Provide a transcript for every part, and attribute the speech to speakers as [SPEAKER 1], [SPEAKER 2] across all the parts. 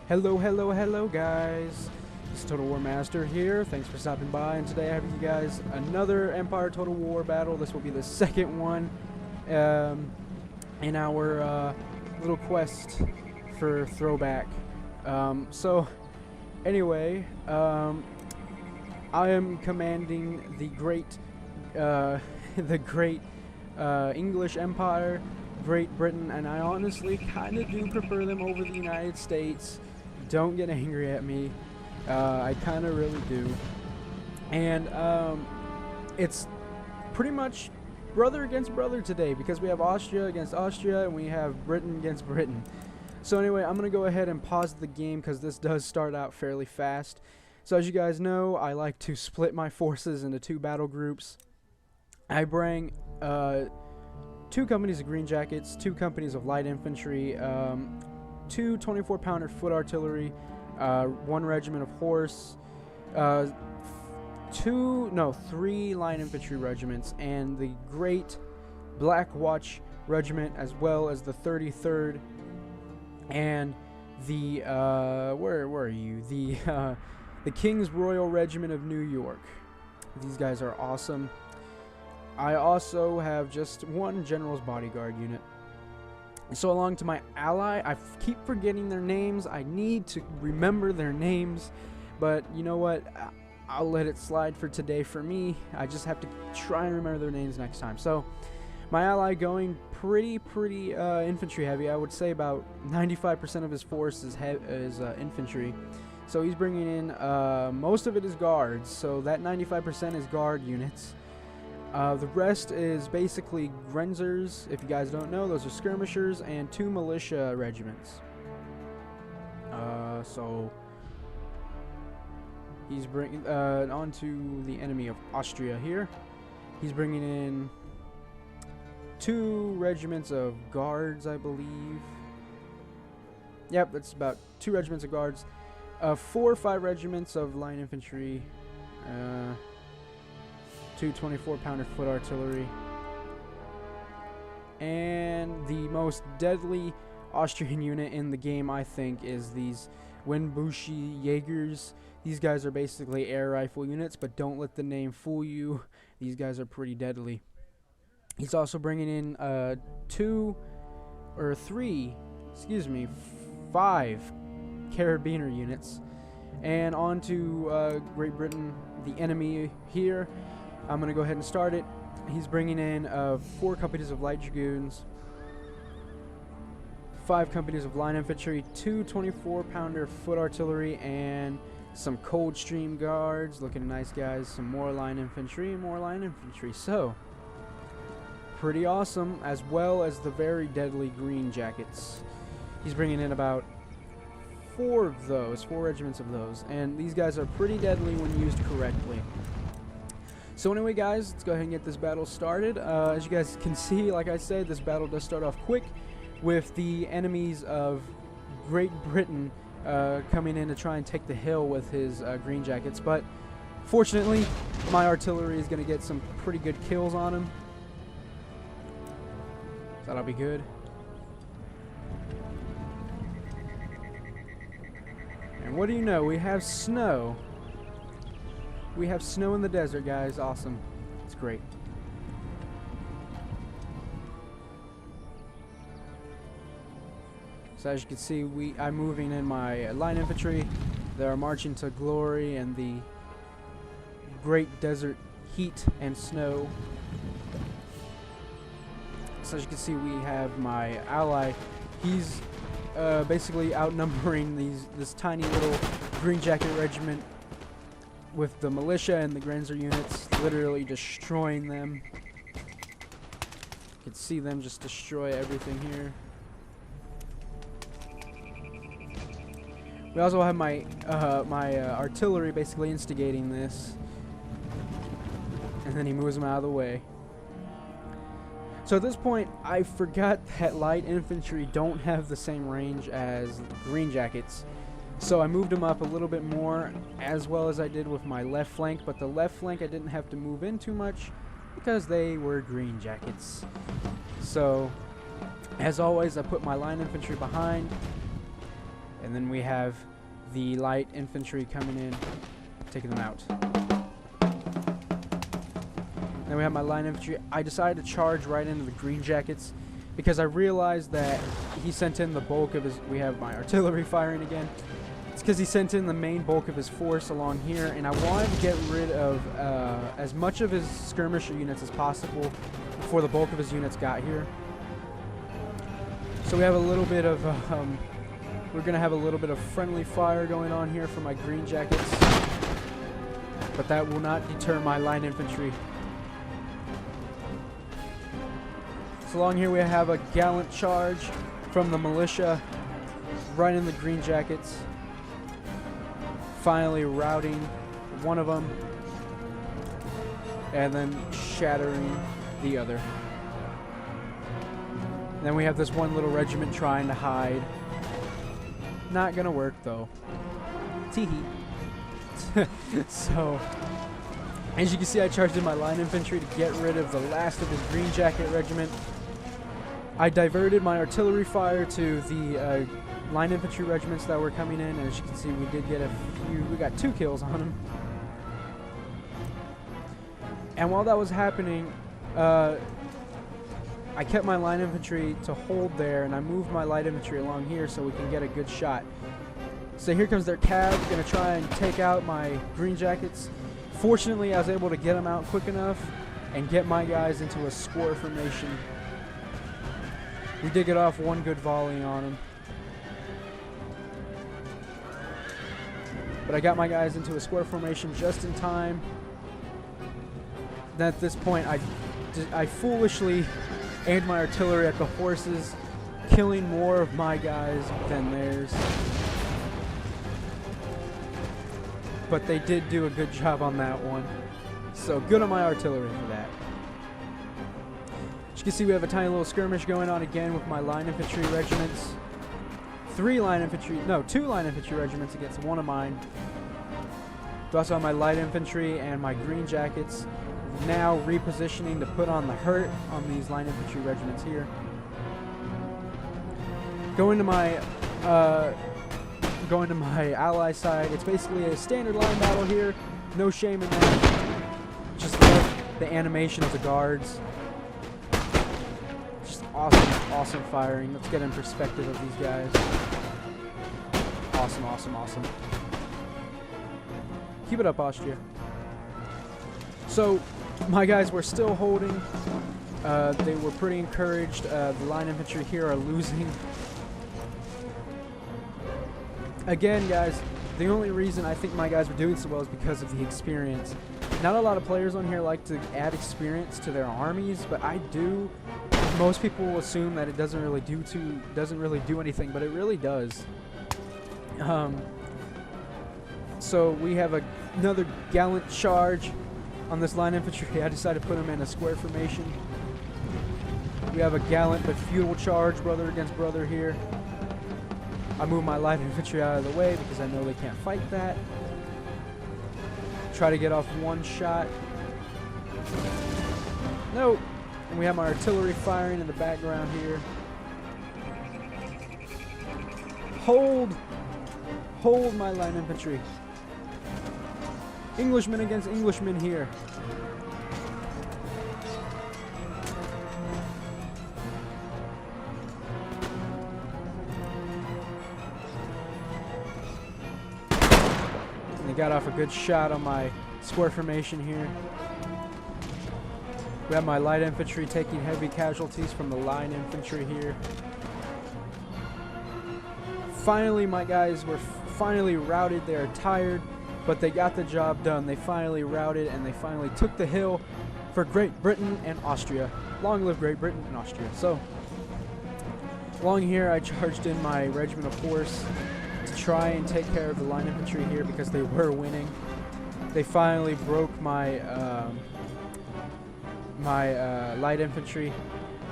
[SPEAKER 1] Hello guys. It's Total War Master here. Thanks for stopping by, and today I have you guys another Empire Total War battle. This will be the second one in our little quest for throwback. So anyway, I am commanding the great English Empire, Great Britain, and I honestly kind of do prefer them over the United States. Don't get angry at me. I kind of really do. And it's pretty much brother against brother today, because we have Austria against Austria and we have Britain against Britain. So anyway, I'm going to go ahead and pause the game because this does start out fairly fast. So as you guys know, I like to split my forces into two battle groups. I bring 2 companies of Green Jackets, 2 companies of light infantry, 2 24-pounder foot artillery, 1 regiment of horse, 3 line infantry regiments, and the Great Black Watch Regiment, as well as the 33rd, and the where are you? The King's Royal Regiment of New York. These guys are awesome. I also have just 1 General's Bodyguard unit. So along to my ally, I keep forgetting their names. I need to remember their names, but you know what? I'll let it slide for today for me. I just have to try and remember their names next time. So my ally going pretty infantry heavy. I would say about 95% of his force is infantry. So he's bringing in most of it is guards. So that 95% is guard units. The rest is basically Grenzers. If you guys don't know, those are skirmishers, and 2 militia regiments. So he's bringing onto the enemy of Austria here. He's bringing in 2 regiments of guards, I believe. Yep, that's about 2 regiments of guards. 4 or 5 regiments of line infantry. 2 24-pounder foot artillery, and the most deadly Austrian unit in the game, I think, is these Windbushi Jaegers. These guys are basically air rifle units, but don't let the name fool you. These guys are pretty deadly. He's also bringing in 5 Carabiner units, and on to Great Britain, the enemy here. I'm going to go ahead and start it. He's bringing in 4 companies of light dragoons, 5 companies of line infantry, 2 24-pounder foot artillery, and some Coldstream guards. Looking nice, guys. Some more line infantry and more line infantry. So, pretty awesome, as well as the very deadly Green Jackets. He's bringing in about 4 of those, 4 regiments of those. And these guys are pretty deadly when used correctly. So anyway, guys, let's go ahead and get this battle started. As you guys can see, like I said, this battle does start off quick with the enemies of Great Britain coming in to try and take the hill with his Green Jackets. But fortunately, my artillery is going to get some pretty good kills on him. So that'll be good. And what do you know? We have snow. We have snow in the desert, guys. Awesome. It's great. So as you can see, I'm moving in my line infantry. They are marching to glory and the great desert heat and snow. So as you can see, we have my ally. He's basically outnumbering this tiny little Green Jacket regiment with the militia and the Grenzer units, literally destroying them. You can see them just destroy everything here. We also have my artillery basically instigating this, and then he moves them out of the way. So at this point, I forgot that light infantry don't have the same range as Green Jackets. So I moved them up a little bit more, as well as I did with my left flank, but the left flank I didn't have to move in too much because they were Green Jackets. So, as always, I put my line infantry behind, And then we have the light infantry coming in, taking them out. Then we have my line infantry. I decided to charge right into the green jackets because I realized that he sent in the bulk of his... We have my artillery firing again. It's because he sent in the main bulk of his force along here, and I wanted to get rid of as much of his skirmisher units as possible before the bulk of his units got here. So we have a little bit of... we're going to have a little bit of friendly fire going on here for my green jackets. But that will not deter my line infantry. So along here we have a gallant charge from the militia right in the green jackets. Finally routing one of them and then shattering the other. And then we have this one little regiment trying to hide. Not gonna work though. Teehee. So, as you can see, I charged in my line infantry to get rid of the last of his green jacket regiment. I diverted my artillery fire to the line infantry regiments that were coming in, and as you can see, we did get a few. We got 2 kills on them. And while that was happening, I kept my line infantry to hold there, and I moved my light infantry along here so we can get a good shot. So here comes their cav, gonna try and take out my green jackets. Fortunately, I was able to get them out quick enough and get my guys into a square formation. We did get off one good volley on them. But I got my guys into a square formation just in time. Then at this point, I foolishly aimed my artillery at the horses, killing more of my guys than theirs. But they did do a good job on that one. So good on my artillery for that. As you can see, we have a tiny little skirmish going on again with my line infantry regiments. 2 line infantry regiments against one of mine. We also have my light infantry and my green jackets now repositioning to put on the hurt on these line infantry regiments here. Going to my ally side, it's basically a standard line battle here. No shame in that. Just love the animation of the guards. Just awesome firing. Let's get in perspective of these guys. Awesome. Keep it up, Austria. So, my guys were still holding. They were pretty encouraged. The line infantry here are losing. Again, guys, the only reason I think my guys were doing so well is because of the experience. Not a lot of players on here like to add experience to their armies, but I do. Most people will assume that it doesn't really do anything, but it really does. So we have another gallant charge on this line infantry. I decided to put them in a square formation. We have a gallant but futile charge, brother against brother here. I move my light infantry out of the way because I know they can't fight that. Try to get off one shot. Nope. And we have my artillery firing in the background here. Hold my line infantry. Englishmen against Englishmen here. And they got off a good shot on my square formation here. We have my light infantry taking heavy casualties from the line infantry here. Finally, my guys were finally routed. They are tired, but they got the job done. They finally routed, and they finally took the hill for Great Britain and Austria. Long live Great Britain and Austria. So, along here, I charged in my regiment of horse to try and take care of the line infantry here because they were winning. They finally broke my light infantry.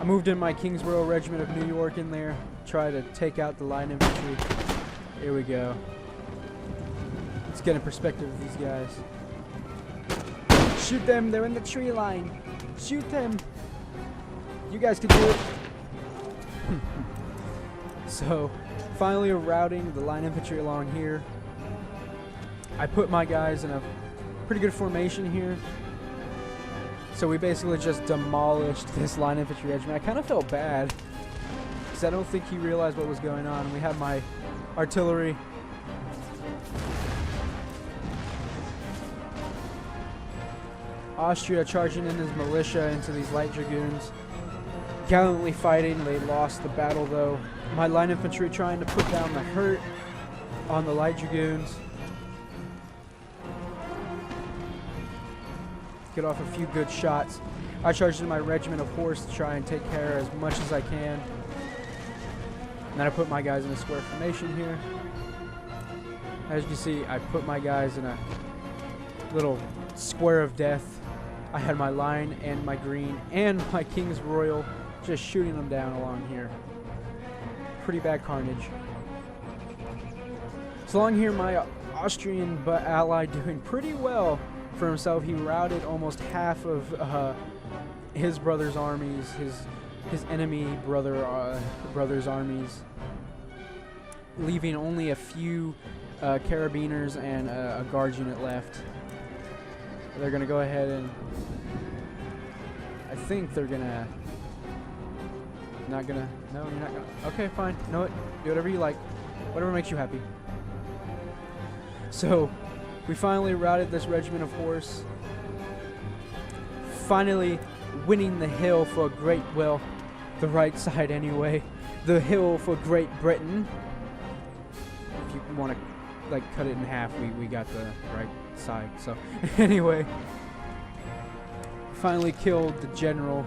[SPEAKER 1] I moved in my Kingsborough Regiment of New York in there, try to take out the line infantry. Here we go. Let's get in perspective of these guys. Shoot them, they're in the tree line. Shoot them. You guys can do it. So, Finally routing the line infantry along here. I put my guys in a pretty good formation here. So we basically just demolished this line infantry regiment. I kind of felt bad because I don't think he realized what was going on. We had my artillery. Austria charging in his militia into these light dragoons. Gallantly fighting. They lost the battle though. My line infantry trying to put down the hurt on the light dragoons. Get off a few good shots. I charged in my regiment of horse to try and take care as much as I can. And then I put my guys in a square formation here. As you can see, I put my guys in a little square of death. I had my line and my green and my King's Royal just shooting them down along here. Pretty bad carnage. So along here, my Austrian ally doing pretty well for himself. He routed almost half of his brother's armies, his enemy brother's armies, leaving only a few carabiners and a guard unit left. They're gonna go ahead and I think they're gonna no, you're not gonna. Okay, fine. You know what? Do whatever you like. Whatever makes you happy. So, we finally routed this regiment of horse. Finally winning the hill for the right side anyway. The hill for Great Britain. If you want to, like, cut it in half, we got the right side. So, anyway. Finally killed the general.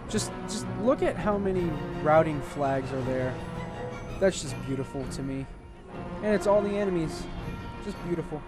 [SPEAKER 1] Just look at how many routing flags are there. That's just beautiful to me. And it's all the enemies. Just beautiful.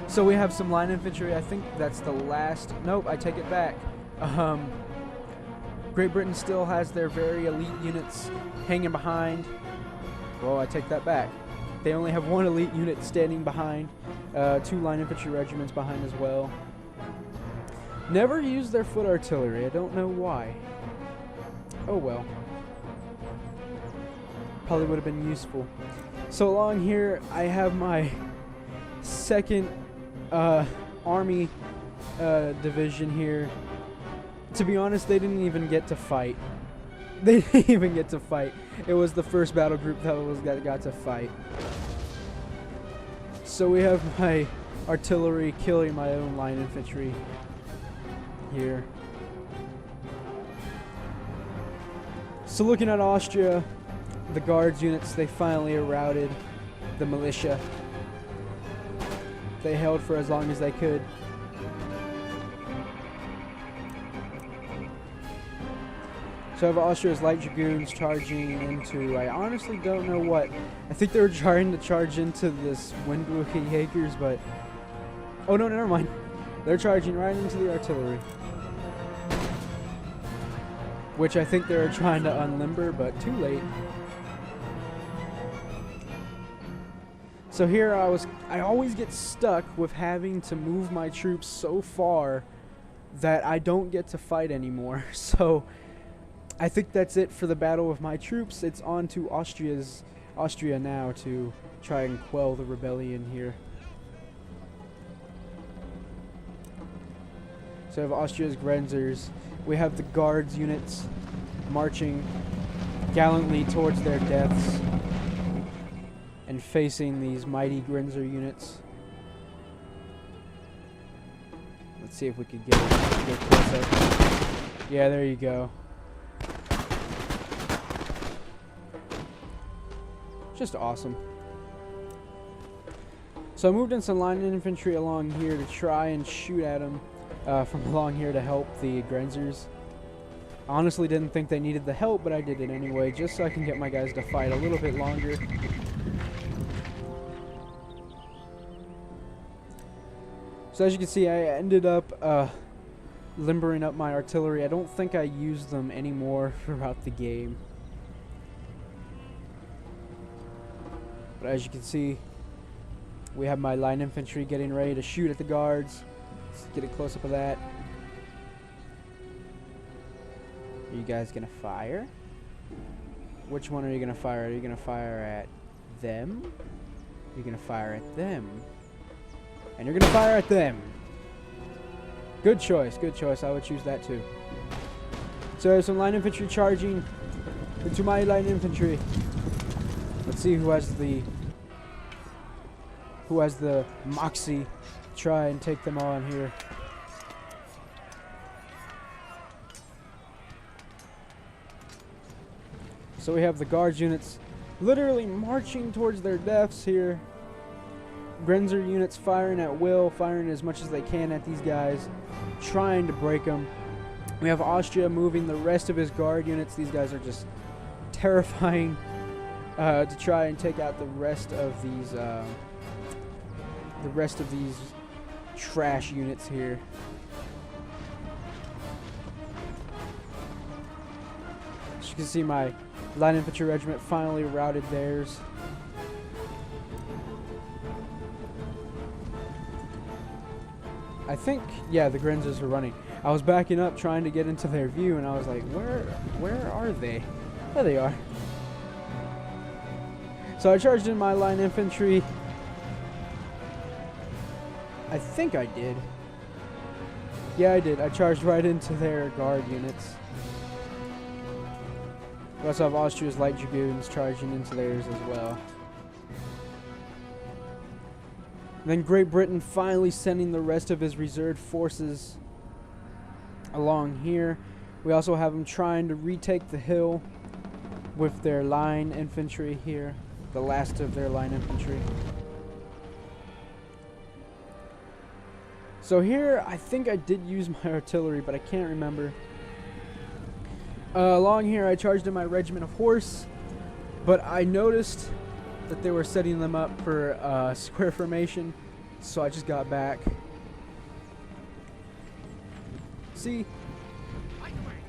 [SPEAKER 1] So we have some line infantry. I think that's the last. Nope, I take it back. Great Britain still has their very elite units hanging behind. Well, I take that back. They only have one elite unit standing behind. 2 line infantry regiments behind as well. Never used their foot artillery. I don't know why. Oh well. Probably would have been useful. So along here, I have my 2nd Army division here. To be honest, they didn't even get to fight. They didn't even get to fight. It was the first battle group that got to fight. So we have my artillery killing my own line infantry here. So looking at Austria, the guards units, they finally routed the militia. They held for as long as they could. So I have Austria's light dragoons charging into, I honestly don't know what. I think they were trying to charge into this Windbruche Jägers, but... Oh no, never mind. They're charging right into the artillery. Which I think they were trying to unlimber, but too late. So here I always get stuck with having to move my troops so far that I don't get to fight anymore. So I think that's it for the battle with my troops. It's on to Austria now to try and quell the rebellion here. So I have Austria's Grenzers. We have the guards units marching gallantly towards their deaths and facing these mighty Grenzer units. Let's see if we could get a close up. Yeah, there you go. Just awesome. So I moved in some line infantry along here to try and shoot at them from along here to help the Grenzers. I honestly didn't think they needed the help, but I did it anyway, just so I can get my guys to fight a little bit longer. So as you can see, I ended up limbering up my artillery. I don't think I used them anymore throughout the game. But as you can see, we have my line infantry getting ready to shoot at the guards. Let's get a close-up of that. you guys gonna fire? Which one are you gonna fire? Are you gonna fire at them? You're gonna fire at them. And you're gonna fire at them. Good choice, good choice. I would choose that too. So there's some line infantry charging into my line infantry. Let's see who has the moxie to try and take them on here. So we have the guards units literally marching towards their deaths here. Grenzer units firing at will, firing as much as they can at these guys, trying to break them. We have Austria moving the rest of his guard units. These guys are just terrifying to try and take out the rest of these trash units here. As you can see, my Line Infantry Regiment finally routed theirs. I think, yeah, the Grenzers are running. I was backing up trying to get into their view, and I was like, where are they? There they are. So I charged in my Line Infantry. I think I did. Yeah, I did. I charged right into their guard units. We also have Austria's Light Dragoons charging into theirs as well. And then Great Britain finally sending the rest of his reserve forces along here. We also have them trying to retake the hill with their line infantry here. The last of their line infantry. So here, I think I did use my artillery, but I can't remember. Along here, I charged in my regiment of horse, but I noticed that they were setting them up for square formation, so I just got back. See,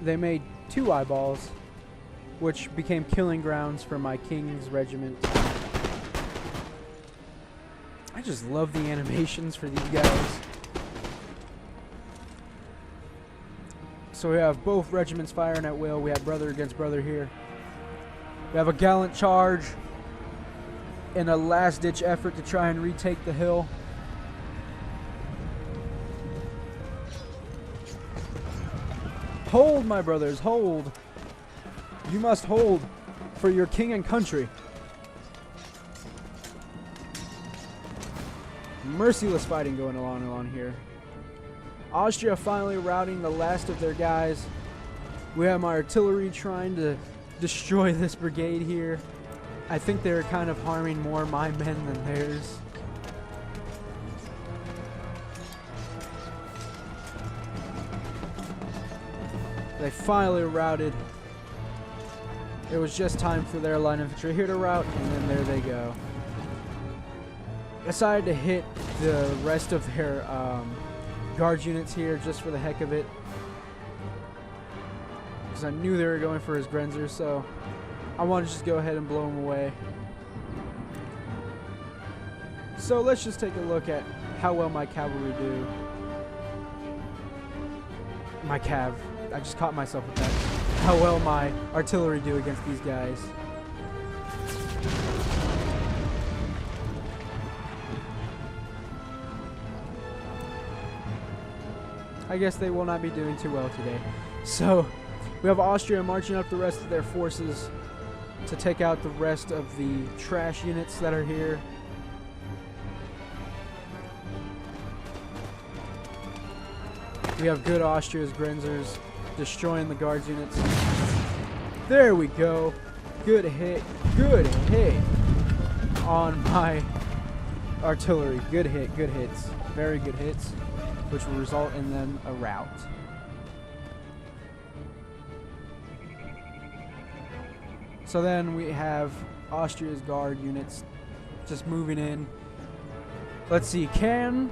[SPEAKER 1] they made 2 eyeballs, which became killing grounds for my king's regiment. I just love the animations for these guys. So we have both regiments firing at will. We have brother against brother here. We have a gallant charge in a last-ditch effort to try and retake the hill. Hold, my brothers, hold. You must hold for your king and country. Merciless fighting going along here. Austria finally routing the last of their guys. We have my artillery trying to destroy this brigade here. I think they're kind of harming more my men than theirs. They finally routed. It was just time for their line infantry here to rout, and then there they go. Decided to hit the rest of their guard units here just for the heck of it, because I knew they were going for his Grenzer, so I wanted to just go ahead and blow him away. So let's just take a look at how well my cavalry do. My cav. I just caught myself with that. How well my artillery do against these guys. I guess they will not be doing too well today. So we have Austria marching up the rest of their forces to take out the rest of the trash units that are here. We have good Austria's Grenzers destroying the guards units. There we go. Good hit on my artillery. Good hits. Very good hits, which will result in them a rout. So then we have Austria's guard units just moving in. Let's see, can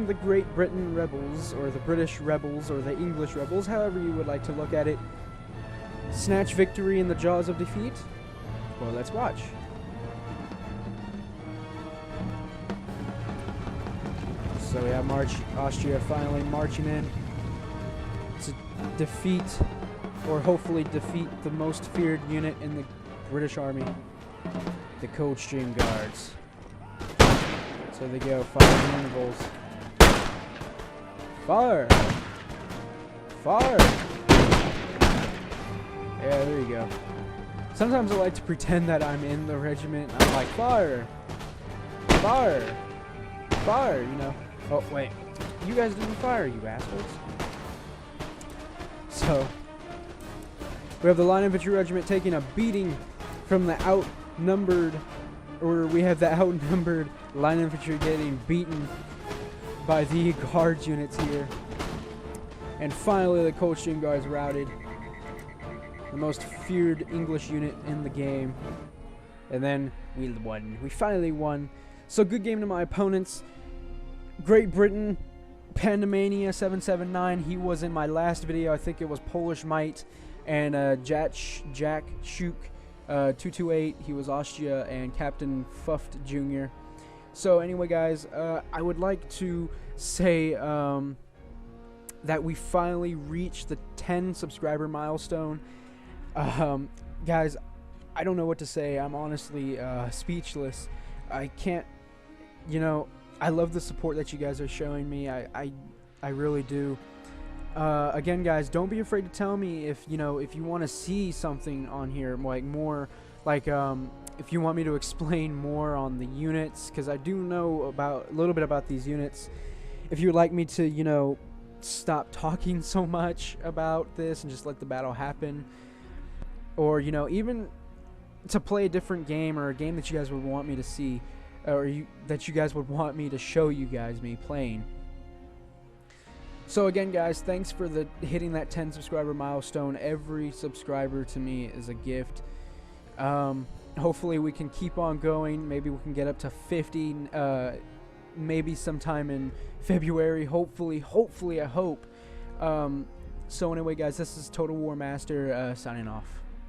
[SPEAKER 1] the Great Britain rebels, or the British rebels, or the English rebels, however you would like to look at it, snatch victory in the jaws of defeat? Well, let's watch. So we have Austria finally marching in to defeat, or hopefully defeat, the most feared unit in the British Army, the Coldstream Guards. So they go, fire intervals. Fire! Fire! Yeah, there you go. Sometimes I like to pretend that I'm in the regiment. I'm like, fire! Fire! Fire, you know. Oh, wait. You guys didn't fire, you assholes. So, we have the Line Infantry Regiment taking a beating from the outnumbered, or we have the outnumbered Line Infantry getting beaten by the Guards units here. And finally, the Coldstream Guards routed. The most feared English unit in the game. And then we won. We finally won. So good game to my opponents. Great Britain, Pandemania 779. He was in my last video. I think it was Polish Might. And Jack Shuk 228. He was Austria, and Captain Fuft Jr. So anyway, guys, I would like to say that we finally reached the 10 subscriber milestone. Guys, I don't know what to say. I'm honestly speechless. I can't, you know, I love the support that you guys are showing me. I really do. Again, guys, don't be afraid to tell me if, you know, if you want to see something on here, like more, like, if you want me to explain more on the units, because I do know about a little bit about these units. If you would like me to, you know, stop talking so much about this and just let the battle happen, or, you know, even to play a different game, or a game that you guys would want me to see, or that you guys would want me to show you guys me playing. So again, guys, thanks for hitting that 10 subscriber milestone. Every subscriber to me is a gift. Hopefully we can keep on going. Maybe we can get up to 50, maybe sometime in February. Hopefully, I hope. So anyway, guys, this is Total War Master signing off.